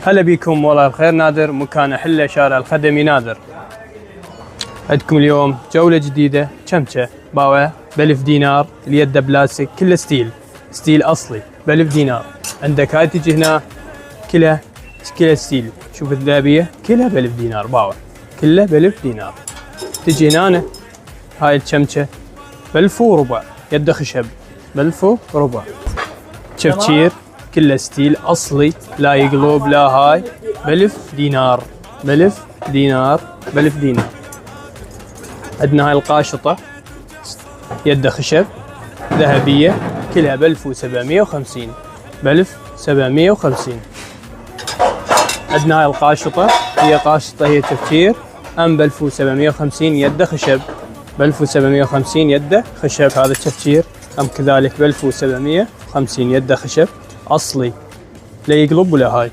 هلا بيكم، والله الخير نادر، مكان حله شارع الخدمي نادر. عندكم اليوم جولة جديدة. شمشة باوة ب1000 دينار، اليد بلاستيك، كله ستيل أصلي ب1000 دينار. عندك هاي تجي هنا كلها ستيل، شوف الذهبية كلها ب1000 دينار، باوة كلها ب1000 دينار. تجي هنا هاي الشمشة ب1000 وربع، يد خشب ب1000 وربع. شفشير كله ستيل أصلي، لا يقلب لا هاي، ب1000 دينار، ب1000 دينار، ب1000 دينار. عندنا هاي القاشطة يد خشب ذهبية، كلها ب1750، ب1750. عندنا هاي القاشطة، هي قاشطة هي تفكير، ب1750 يد خشب، ب1750 يد خشب. هذا التفكير كذلك ب1750 يد خشب أصلي، لا يقلب ولا هاي.